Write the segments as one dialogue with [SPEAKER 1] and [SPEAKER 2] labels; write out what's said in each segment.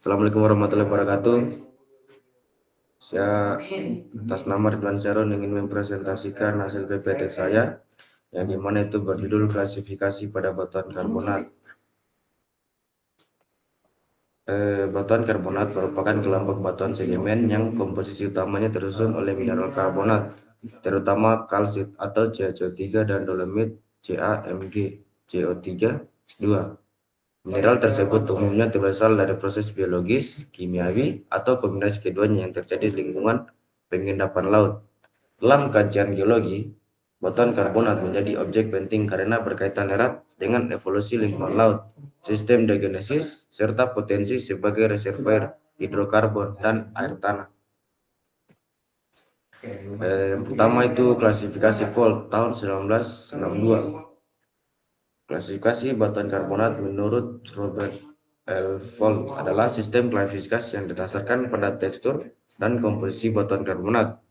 [SPEAKER 1] Assalamualaikum warahmatullahi wabarakatuh. Saya atas nama Ridwan Syarun ingin mempresentasikan hasil PPT saya, yang dimana itu berjudul klasifikasi pada batuan karbonat. Batuan karbonat merupakan kelompok batuan sedimen yang komposisi utamanya tersusun oleh mineral karbonat, terutama kalsit atau CaCO3 dan dolomit CaMg CO3 2. Mineral tersebut umumnya berasal dari proses biologis, kimiawi, atau kombinasi keduanya yang terjadi di lingkungan pengendapan laut. Dalam kajian geologi, batuan karbonat menjadi objek penting karena berkaitan erat dengan evolusi lingkungan laut, sistem diagenesis, serta potensi sebagai reservoir hidrokarbon dan air tanah. Yang pertama itu klasifikasi Vogt tahun 1962. Klasifikasi batuan karbonat menurut Robert L. Vogt adalah sistem klasifikasi yang didasarkan pada tekstur dan komposisi batuan karbonat.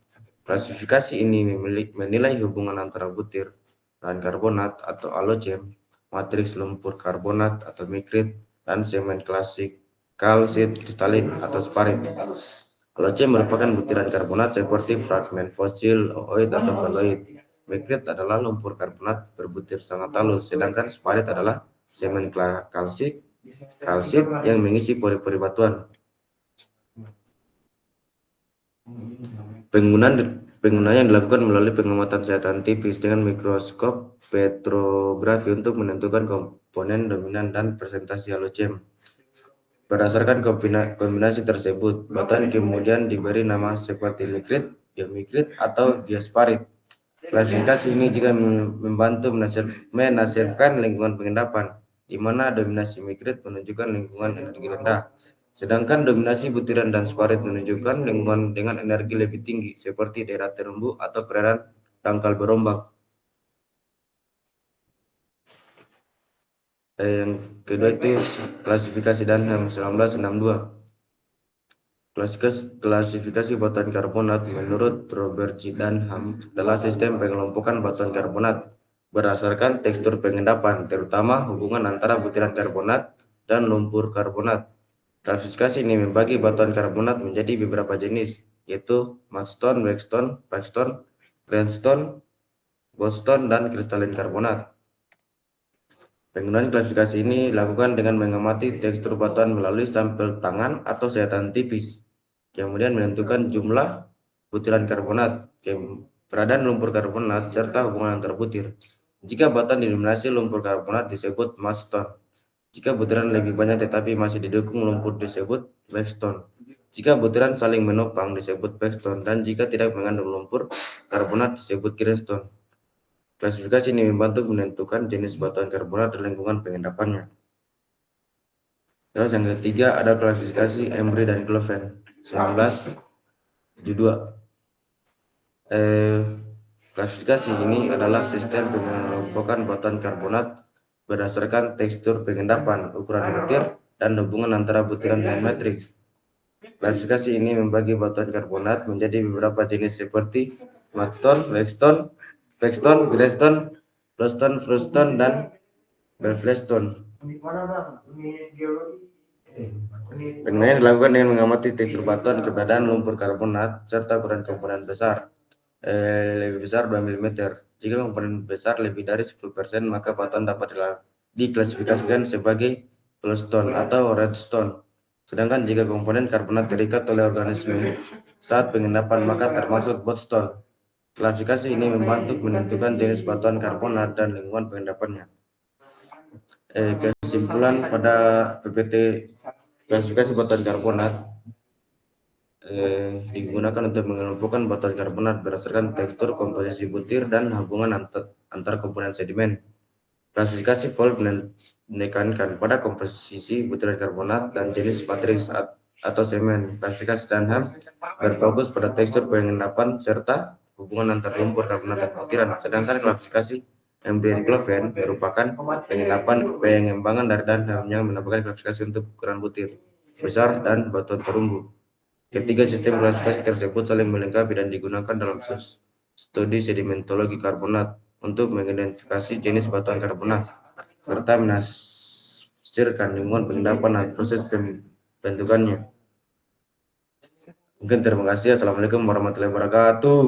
[SPEAKER 1] Klasifikasi ini menilai hubungan antara butir dan karbonat atau alogem, matriks lumpur karbonat atau mikrit, dan semen klasik kalsit kristalin atau sparit. Alogem merupakan butiran karbonat seperti fragmen fosil, ooid, atau koloid. Mikrit adalah lumpur karbonat berbutir sangat halus, sedangkan sparit adalah semen kalsit yang mengisi pori-pori batuan. Penggunaannya yang dilakukan melalui pengamatan sehatan tipis dengan mikroskop petrografi untuk menentukan komponen dominan dan presentasi halogem. Berdasarkan kombinasi tersebut, batuan kemudian diberi nama seperti mikrit, biomikrit, atau biosparit. Klasifikasi ini juga membantu menasirkan lingkungan pengendapan, di mana dominasi mikrit menunjukkan lingkungan energi rendah, sedangkan dominasi butiran dan sparit menunjukkan lingkungan dengan energi lebih tinggi, seperti daerah terumbu atau perairan dangkal berombak. Yang kedua itu klasifikasi Dunham 1962. Klasifikasi batuan karbonat menurut Robert G. Dunham adalah sistem pengelompokan batuan karbonat berdasarkan tekstur pengendapan, terutama hubungan antara butiran karbonat dan lumpur karbonat. Klasifikasi ini membagi batuan karbonat menjadi beberapa jenis, yaitu mudstone, waxstone, pipestone, grindstone, goldstone, dan kristalin karbonat. Penggunaan klasifikasi ini dilakukan dengan mengamati tekstur batuan melalui sampel tangan atau sehatan tipis, kemudian menentukan jumlah butiran karbonat, keberadaan lumpur karbonat, serta hubungan antar butir. Jika batuan didominasi lumpur karbonat disebut mudstone. Jika butiran lebih banyak tetapi masih didukung lumpur disebut waxstone. Jika butiran saling menopang disebut pipestone, dan jika tidak mengandung lumpur karbonat disebut grindstone. Klasifikasi ini membantu menentukan jenis batuan karbonat dan lingkungan pengendapannya. Terus yang ketiga ada klasifikasi Embry dan Cloven 1972. Klasifikasi ini adalah sistem pengelompokan batuan karbonat berdasarkan tekstur pengendapan, ukuran butir, dan hubungan antara butiran dan matriks. Klasifikasi ini membagi batuan karbonat menjadi beberapa jenis seperti mudstone, waxstone, pipestone, grindstone, bluestone, fruitstone, dan belflestone. Penilaian dilakukan dengan mengamati tekstur batuan, keberadaan lumpur karbonat, serta ukuran komponen besar. Lebih besar 2 mm. Jika komponen besar lebih dari 10%, maka batuan dapat diklasifikasikan sebagai bluestone atau redstone. Sedangkan jika komponen karbonat terikat oleh organisme saat pengendapan, maka termasuk boatstone. Klasifikasi ini membantu menentukan jenis batuan karbonat dan lingkungan pengendapannya. Kesimpulan pada PPT klasifikasi batuan karbonat digunakan untuk mengelompokkan batuan karbonat berdasarkan tekstur, komposisi butir, dan hubungan antar komponen sedimen. Klasifikasi Vogt menekankan pada komposisi butiran karbonat dan jenis matriks atau semen. Klasifikasi Dunham berfokus pada tekstur pengendapan serta hubungan antar lumpur karbonat dan butiran. Sedangkan klasifikasi Embry dan Cloven merupakan pengembangan dari Dunham yang menambahkan klasifikasi untuk ukuran butir besar dan batuan terumbu. Ketiga sistem klasifikasi tersebut saling melengkapi dan digunakan dalam studi sedimentologi karbonat untuk mengidentifikasi jenis batuan karbonat serta menafsirkan lingkungan pengendapan dan proses bentukannya. Mungkin terima kasih. Assalamualaikum warahmatullahi wabarakatuh.